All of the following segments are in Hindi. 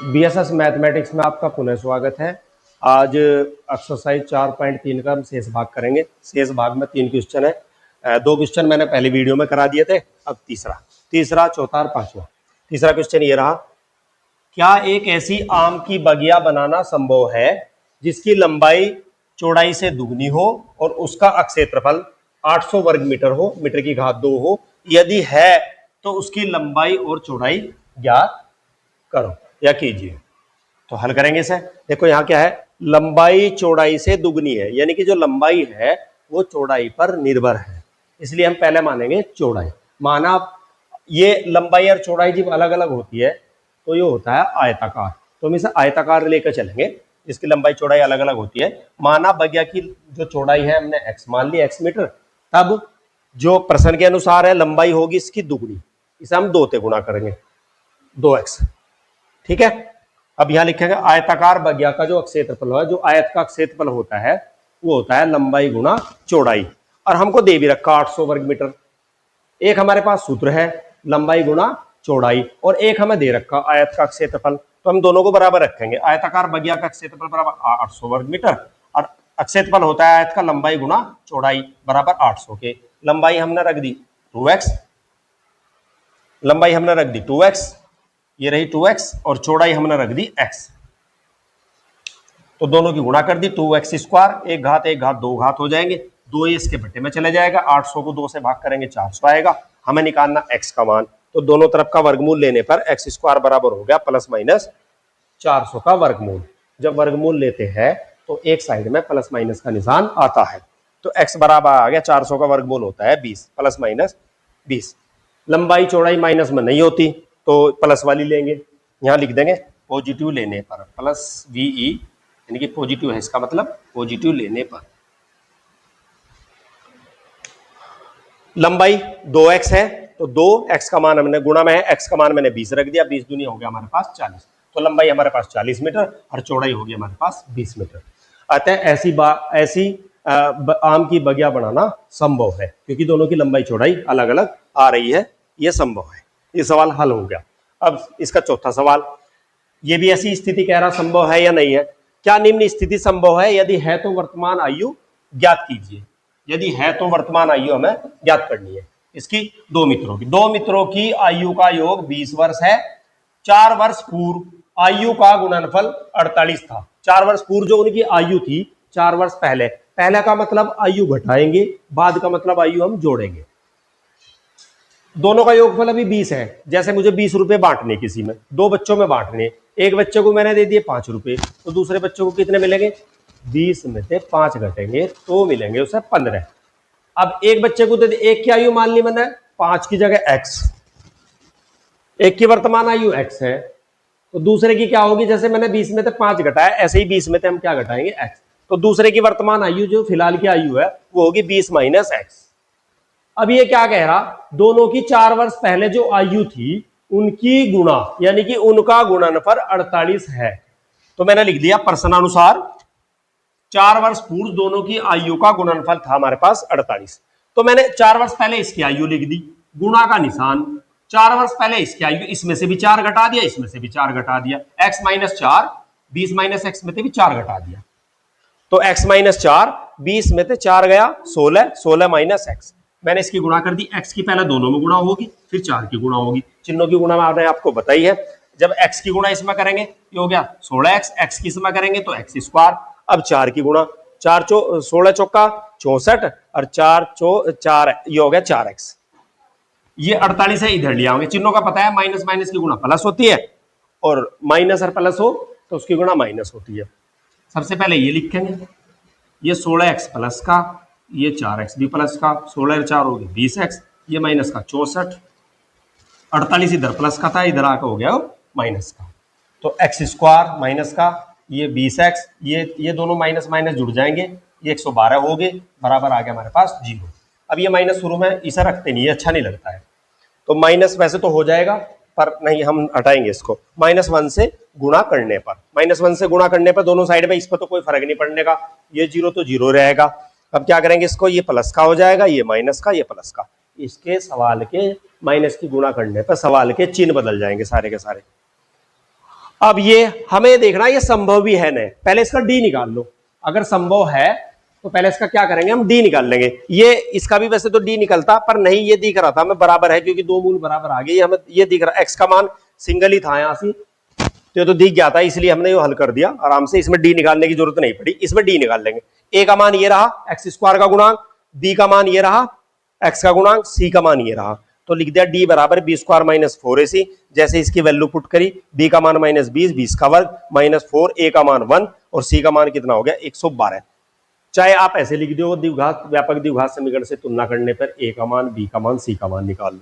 बीएसएस मैथमेटिक्स में आपका पुनः स्वागत है। आज एक्सरसाइज 4.3 का हम शेष भाग करेंगे। शेष भाग में 3 क्वेश्चन है। 2 क्वेश्चन मैंने पहले वीडियो में करा दिए थे, अब तीसरा, चौथा और पांचवा। तीसरा क्वेश्चन ये रहा, क्या एक ऐसी आम की बगिया बनाना संभव है जिसकी लंबाई चौड़ाई से दुगनी हो और उसका क्षेत्रफल 800 वर्ग मीटर हो, मीटर की घात 2 हो? यदि है तो उसकी लंबाई और चौड़ाई ज्ञात करो या कीजिए। तो हल करेंगे इसे। देखो यहाँ क्या है, लंबाई चौड़ाई से दुगनी है, यानी कि जो लंबाई है वो चौड़ाई पर निर्भर है, इसलिए हम पहले मानेंगे चौड़ाई। माना ये लंबाई और चौड़ाई जब अलग अलग होती है तो ये होता है आयताकार, तो हम इसे आयताकार लेकर चलेंगे जिसकी लंबाई चौड़ाई अलग अलग होती है। माना बगिया की जो चौड़ाई है हमने x मान ली, x मीटर, तब जो प्रश्न के अनुसार है लंबाई होगी इसकी दुगनी, इसे हम 2 से गुणा करेंगे, 2x। ठीक है, अब यहां लिखेंगे आयताकार बगिया का जो क्षेत्रफल है, जो आयत का क्षेत्रफल होता है वो होता है लंबाई गुना चौड़ाई, और हमको दे भी रखा 800 वर्ग मीटर। एक हमारे पास सूत्र है लंबाई गुना चौड़ाई, और एक हमें दे रखा आयत का क्षेत्रफल, तो हम दोनों को बराबर रखेंगे। आयताकार बगिया का क्षेत्रफल बराबर 800 वर्ग मीटर, और क्षेत्रफल होता है आयत का लंबाई गुना चौड़ाई बराबर 800 के। लंबाई हमने रख दी 2x, लंबाई हमने रख दी 2x, ये रही 2x, और चौड़ाई हमने रख दी x, तो दोनों की गुणा कर दी। 2x स्क्वायर, एक घात 2 घात हो जाएंगे, 2 इसके बट्टे में चले जाएगा, 800 को 2 से भाग करेंगे 400 आएगा। हमें निकालना x का मान, तो दोनों तरफ का वर्गमूल लेने पर x स्क्वायर बराबर हो गया प्लस माइनस 400 का वर्गमूल। जब वर्गमूल लेते हैं तो एक साइड में प्लस माइनस का निशान आता है, तो x बराबर आ गया 400 का वर्गमूल होता है 20, प्लस माइनस 20। लंबाई चौड़ाई माइनस में नहीं होती तो प्लस वाली लेंगे, यहां लिख देंगे पॉजिटिव लेने पर प्लस VE, यानी कि पॉजिटिव है, इसका मतलब पॉजिटिव लेने पर। लंबाई 2x है तो 2x का मान हमने गुणा में है, x का मान मैंने 20 रख दिया, 20 दूनी हो गया हमारे पास 40, तो लंबाई हमारे पास 40 मीटर और चौड़ाई होगी हमारे पास 20 मीटर। अतः ऐसी आम की बगिया बनाना संभव है, क्योंकि दोनों की लंबाई चौड़ाई अलग अलग आ रही है, यह संभव है। ये सवाल हल हो गया। अब इसका चौथा सवाल, ये भी ऐसी स्थिति कह रहा संभव है या नहीं है। क्या निम्न स्थिति संभव है? यदि है तो वर्तमान आयु ज्ञात कीजिए। यदि है तो वर्तमान आयु हमें ज्ञात करनी है इसकी। 2 मित्रों की आयु का योग 20 वर्ष है। 4 वर्ष पूर्व आयु का गुणनफल 48 था। 4 वर्ष पूर्व जो उनकी आयु थी, 4 वर्ष पहले का मतलब आयु घटाएंगे, बाद का मतलब आयु हम जोड़ेंगे। दोनों का योगफल अभी 20 है। जैसे मुझे 20 रुपए बांटने, किसी में 2 बच्चों में बांटने, एक बच्चे को मैंने दे दिए 5 रुपए, तो दूसरे बच्चों को कितने मिलेंगे? 20 में से 5 घटेंगे तो मिलेंगे उसे 15। अब एक बच्चे को दे दे, एक की आयु मान ली मैंने 5 की जगह x, एक की वर्तमान आयु x है, तो दूसरे की क्या होगी? जैसे मैंने 20 में से 5 घटाया, ऐसे ही 20 में से हम क्या घटाएंगे? x, तो दूसरे की वर्तमान आयु जो फिलहाल की आयु है वो होगी 20 माइनस x। अब ये क्या कह रहा, दोनों की 4 वर्ष पहले जो आयु थी उनकी गुणा, यानी कि उनका गुणनफल 48 है। तो मैंने लिख दिया प्रश्नानुसार 4 वर्ष पूर्व दोनों की आयु का गुणनफल था हमारे पास 48, तो मैंने 4 वर्ष पहले इसकी आयु लिख दी, गुणा का निशान, 4 वर्ष पहले इसकी आयु, इसमें से भी 4 घटा दिया, इसमें से भी 4 घटा दिया, x माइनस 4, 20 माइनस x में से भी 4 घटा दिया, तो x माइनस 4, 20 में से 4 गया 16, 16 माइनस x, मैंने इसकी गुणा कर दी। x की पहले दोनों में गुणा होगी, फिर 4 की गुणा होगी। चिन्हों की गुणा मैंने आपको बताई है। जब x की गुणा इसमें करेंगे ये हो गया 16x, x की इसमें करेंगे तो x स्क्वायर। अब 4 की गुणा, 16 चौका 64 और 4 ये हो गया 4x। ये 48 है, इधर ले आओगे, चिन्हों का पता है, माइनस माइनस की गुणा प्लस होती है, और माइनस और प्लस हो तो उसकी गुणा माइनस होती है। सबसे पहले ये लिखेंगे, ये 16x प्लस का, ये 4x भी प्लस का, 16 4 हो गया 20x, ये माइनस का 64, 48 इधर प्लस का था, इधर आकर हो गया माइनस का, तो x स्क्वायर माइनस का, ये 20x, ये दोनों माइनस माइनस जुड़ जाएंगे, ये 112 हो गए, बराबर आ गया हमारे पास 0। अब ये माइनस शुरू में इसे रखते नहीं, अच्छा नहीं लगता है, तो माइनस वैसे तो हो जाएगा पर नहीं, हम हटाएंगे इसको। -1 से गुणा करने पर, -1 से गुणा करने पर दोनों साइड में इस पर तो कोई फर्क नहीं पड़ने का, ये 0 तो 0 रहेगा। अब क्या करेंगे इसको, ये प्लस का हो जाएगा, ये माइनस का, ये प्लस का, इसके सवाल के माइनस की गुणा करने पर सवाल के चिन्ह बदल जाएंगे सारे के सारे। अब ये हमें देखना ये संभव भी है नहीं, पहले इसका डी निकाल लो। अगर संभव है तो पहले इसका क्या करेंगे, हम डी निकाल लेंगे। ये इसका भी वैसे तो डी निकलता, पर नहीं ये दिख रहा था हमें बराबर है, क्योंकि दो मूल बराबर आ गए, हमें ये दिख रहा एक्स का मान सिंगल ही था यहां से, तो ये तो दिख गया था, इसलिए हमने ये हल कर दिया आराम से। इसमें डी निकालने की जरूरत नहीं पड़ी, इसमें डी निकाल लेंगे। ए का मान ये रहा एक्स स्क्वायर का गुणांक, बी का मान ये रहा एक्स का गुणांक, सी का मान ये रहा, तो लिख दिया डी बराबर बी स्क्वायर माइनस 4ac। जैसे इसकी वैल्यू पुट करी, बी का मान -20, 20 का वर्ग -4, ए का मान 1 और सी का मान कितना हो गया 112। चाहे आप ऐसे लिख दो, द्विघात व्यापक द्विघात समीकरण से तुलना करने पर ए का मान, बी का मान, सी का मान निकाल लो।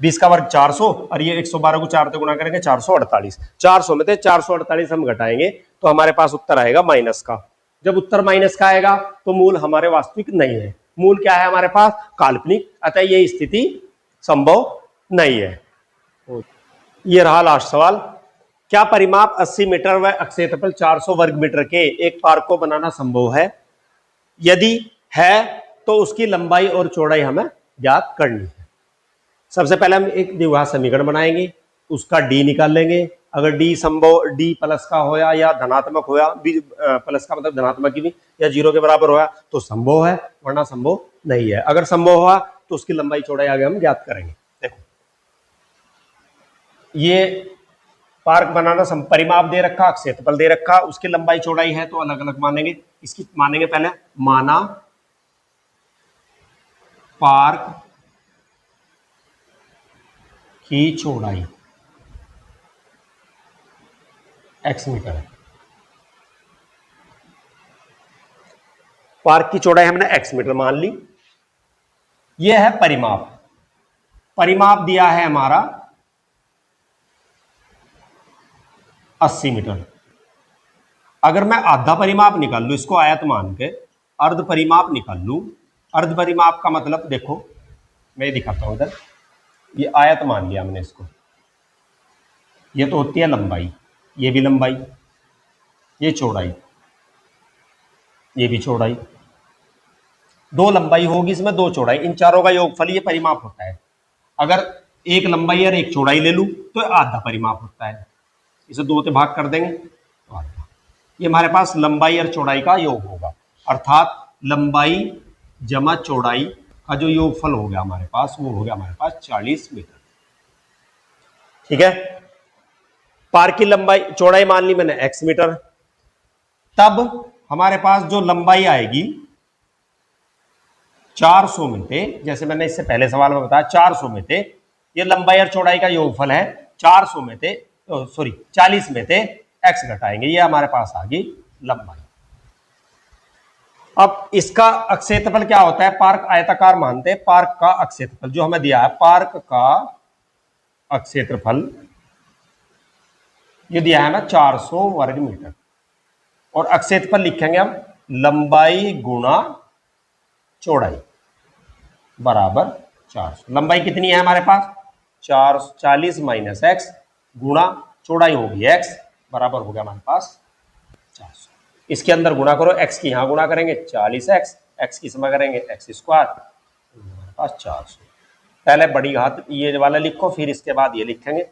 20 का वर्ग 400 और ये 112 को 4 से गुणा करेंगे 448। 400 में से 448 हम घटाएंगे तो हमारे पास उत्तर आएगा माइनस का। जब उत्तर माइनस का आएगा तो मूल हमारे वास्तविक नहीं है, मूल क्या है हमारे पास, काल्पनिक, अतः ये स्थिति संभव नहीं है। ये रहा लास्ट सवाल। क्या परिमाप 80 मीटर व क्षेत्रफल 400 वर्ग मीटर के एक पार्क को बनाना संभव है? यदि है तो उसकी लंबाई और चौड़ाई हमें ज्ञात करनी है। सबसे पहले हम एक द्विघात समीकरण बनाएंगे, उसका डी निकाल लेंगे। अगर डी संभव, डी प्लस का होया या धनात्मक होया, बी प्लस का मतलब धनात्मक ही या जीरो के बराबर होया तो संभव है, वरना संभव नहीं है। अगर संभव हुआ तो उसकी लंबाई चौड़ाई आगे हम ज्ञात करेंगे। देखो ये पार्क बनाना परिमाप दे रखा, क्षेत्रफल दे रखा, उसकी लंबाई चौड़ाई है तो अलग अलग मानेंगे। इसकी मानेंगे पहले, माना पार्क की चौड़ाई x मीटर है। पार्क की चौड़ाई हमने x मीटर मान ली। यह है परिमाप, परिमाप दिया है हमारा 80 मीटर। अगर मैं आधा परिमाप निकाल लू, इसको आयत मान के अर्ध परिमाप निकाल लू, अर्ध परिमाप का मतलब देखो मैं दिखाता हूं इधर, ये आयत मान लिया हमने इसको, ये तो होती है लंबाई, ये भी लंबाई, ये चौड़ाई, ये भी चौड़ाई, दो लंबाई होगी इसमें, दो चौड़ाई, इन चारों का योगफल ये परिमाप होता है। अगर एक लंबाई और एक चौड़ाई ले लूं तो आधा परिमाप होता है, इसे दो से भाग कर देंगे तो आधा। ये हमारे पास लंबाई और चौड़ाई का योग होगा, अर्थात लंबाई जमा चौड़ाई का जो योगफल हो गया हमारे पास, वो हो गया हमारे पास 40 मीटर। ठीक है, पार्क की लंबाई चौड़ाई मान ली मैंने x मीटर, तब हमारे पास जो लंबाई आएगी 400 में से, जैसे मैंने इससे पहले सवाल में बताया 400 में से ये लंबाई और चौड़ाई का योगफल है, 400 में से सॉरी 40 में से x घटाएंगे, ये हमारे पास आ गई लंबाई। अब इसका क्षेत्रफल क्या होता है, पार्क आयताकार मानते हैं, पार्क का क्षेत्रफल जो हमें दिया है, पार्क का क्षेत्रफल ये दिया है ना 400 वर्ग मीटर, और क्षेत्रफल लिखेंगे हम लंबाई गुणा चौड़ाई बराबर 400। लंबाई कितनी है हमारे पास 40 माइनस एक्स गुणा चौड़ाई होगी x, बराबर हो गया हमारे पास 400। इसके अंदर गुणा करो, x की यहां गुणा करेंगे 40x, x की इसमें करेंगे x स्क्वायर, हमारे पास 400। पहले बड़ी घात ये वाला लिखो, फिर इसके बाद ये लिखेंगे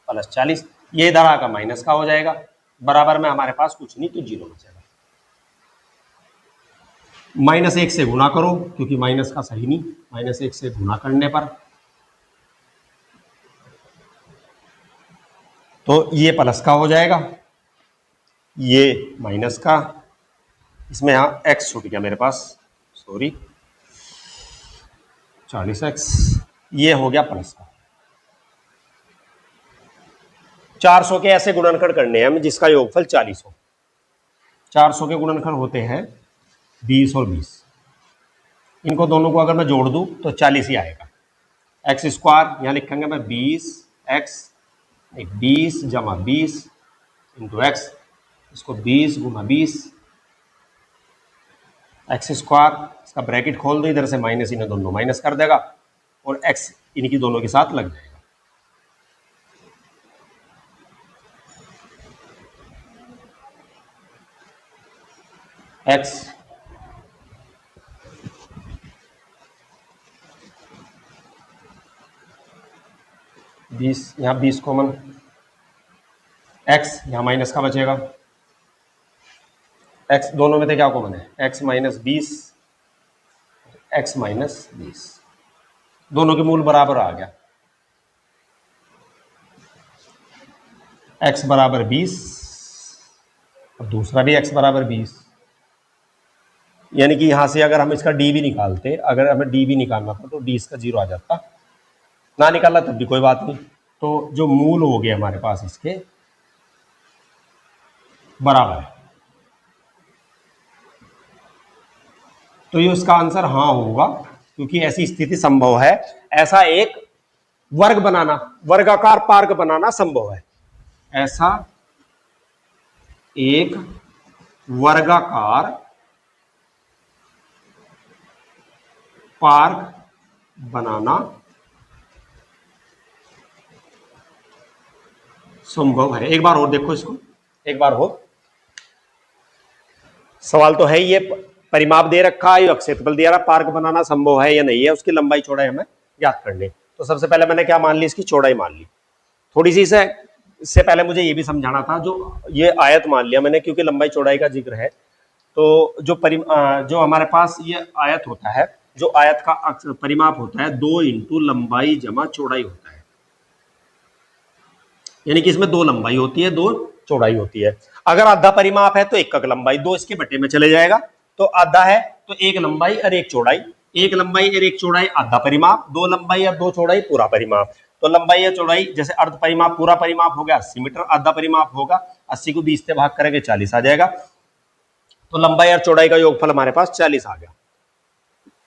प्लस 40, ये इधर आकर माइनस का हो जाएगा, बराबर में हमारे पास कुछ नहीं तो जीरो बचेगा। -1 से गुणा करो, क्योंकि माइनस का सही नहीं, -1 से गुणा करने पर तो ये प्लस का हो जाएगा, ये माइनस का, इसमें यहां x छूट गया मेरे पास, सॉरी 40x, ये हो गया प्लस का। 400 के ऐसे गुणनखंड करने हैं हमें जिसका योगफल 40 हो। 400 के गुणनखंड होते हैं 20 और 20, इनको दोनों को अगर मैं जोड़ दूं तो 40 ही आएगा। एक्स स्क्वायर यहां लिखेंगे मैं 20 जमा 20 इंटू एक्स, इसको 20 गुना 20 एक्स स्क्वायर, इसका ब्रैकेट खोल दो, इधर से माइनस, इन्हें दोनों माइनस कर देगा और एक्स इनकी दोनों के साथ लग जाएगा। एक्स बीस, यहां 20 कॉमन, एक्स यहाँ माइनस का बचेगा, एक्स दोनों में से क्या कॉमन है, एक्स माइनस 20, एक्स माइनस 20, दोनों के मूल बराबर आ गया, x बराबर 20 और दूसरा भी x बराबर 20, यानी कि यहां से अगर हम इसका d भी निकालते, अगर हमें d भी निकालना था तो d इसका 0 आ जाता, ना निकालना तब भी कोई बात नहीं। तो जो मूल हो गए हमारे पास इसके बराबर है, तो ये उसका आंसर हाँ होगा, क्योंकि ऐसी स्थिति संभव है, ऐसा एक वर्ग बनाना, वर्गाकार पार्क बनाना संभव है, ऐसा एक वर्गाकार पार्क बनाना संभव है। एक बार और देखो इसको, एक बार और सवाल तो है, ये परिमाप दे रखा है, क्षेत्रफल दिया रहा, पार्क बनाना संभव है या नहीं है, उसकी लंबाई चौड़ाई हमें ज्ञात करनी। तो सबसे पहले मैंने क्या मान ली, इसकी चौड़ाई मान ली। थोड़ी सी इससे पहले मुझे ये भी समझाना था, जो ये आयत मान लिया मैंने, क्योंकि लंबाई चौड़ाई का जिक्र है, तो जो हमारे पास ये आयत होता है, जो आयत का परिमाप होता है 2 इंटू लंबाई जमा चौड़ाई होता है, यानी कि इसमें 2 लंबाई होती है, 2 चौड़ाई होती है। अगर आधा परिमाप है तो एकक लंबाई 2 इसके बटे में चले जाएगा, तो आधा है तो 1 लंबाई और 1 चौड़ाई, 1 लंबाई और 1 चौड़ाई आधा परिमाप, 2 लंबाई और 2 चौड़ाई पूरा परिमाप। तो लंबाई या चौड़ाई, जैसे अर्ध परिमाप पूरा परिमाप हो गया 80 मीटर, आधा परिमाप होगा 80 को 20 से भाग करेंगे 40 आ जाएगा, तो लंबाई और चौड़ाई का योगफल हमारे पास 40 आ गया।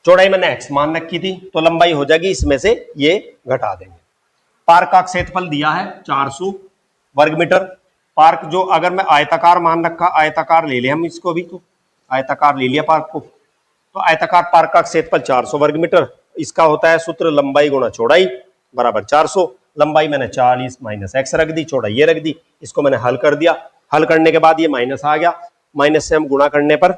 चौड़ाई मैंने x मान रखी थी, तो लंबाई हो जाएगी इसमें से ये घटा देंगे। पार्क का क्षेत्रफल दिया है 400 वर्ग मीटर। पार्क जो अगर मैं आयताकार मान रखा, आयताकार ले लिया हम इसको भी, तो आयताकार ले लिया पार्क को, तो आयताकार पार्क का क्षेत्रफल 400 वर्ग मीटर, इसका होता है सूत्र लंबाई गुणा चौड़ाई बराबर 400। लंबाई मैंने 40 माइनस x रख दी, चौड़ाई ये रख दी, इसको मैंने हल कर दिया, हल करने के बाद ये माइनस आ गया, माइनस से हम गुणा करने पर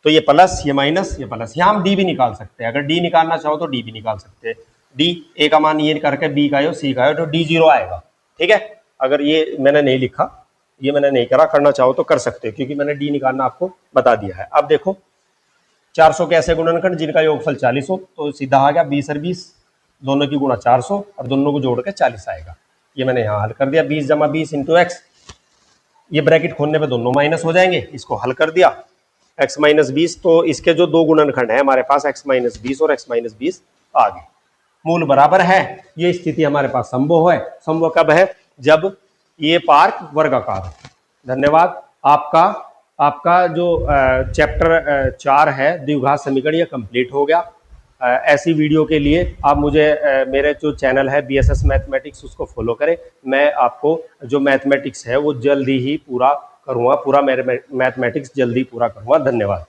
तो ये प्लस, ये माइनस, ये प्लस, यहां हम डी भी निकाल सकते हैं, अगर डी निकालना चाहो तो डी भी निकाल सकते हैं। डी ए का मान ये करके बी का हो सी का हो तो डी 0 आएगा, ठीक है। अगर ये मैंने नहीं लिखा, ये मैंने नहीं करा, करना चाहो तो कर सकते हो, क्योंकि मैंने डी निकालना आपको बता दिया है। अब देखो 400 के ऐसे गुणनखंड जिनका योगफल 40 हो, तो सीधा आ गया 20 और 20, दोनों की गुणा 400 और दोनों को जोड़ के 40 आएगा। ये मैंने यहाँ हल कर दिया, 20 जमा 20 इंटू एक्स, ये ब्रैकेट खोलने पे दोनों माइनस हो जाएंगे, इसको हल कर दिया, x माइनस 20, तो इसके जो 2 गुणनखंड है हमारे पास x माइनस 20 और x माइनस 20 आ गए, मूल बराबर है। ये स्थिति हमारे पास संभव है। संभव कब है, जब ये पार्क वर्गाकार हो। धन्यवाद। आपका जो चैप्टर 4 है द्विघात समीकरण, ये कंप्लीट हो गया। ऐसी वीडियो के लिए आप मुझे मेरे जो चैनल है BSS मैथमेटिक्स, उसको फॉलो करें। मैं आपको जो मैथमेटिक्स है वो जल्दी ही पूरा करूँगा, पूरा मैथमेटिक्स जल्दी पूरा करूँगा। धन्यवाद।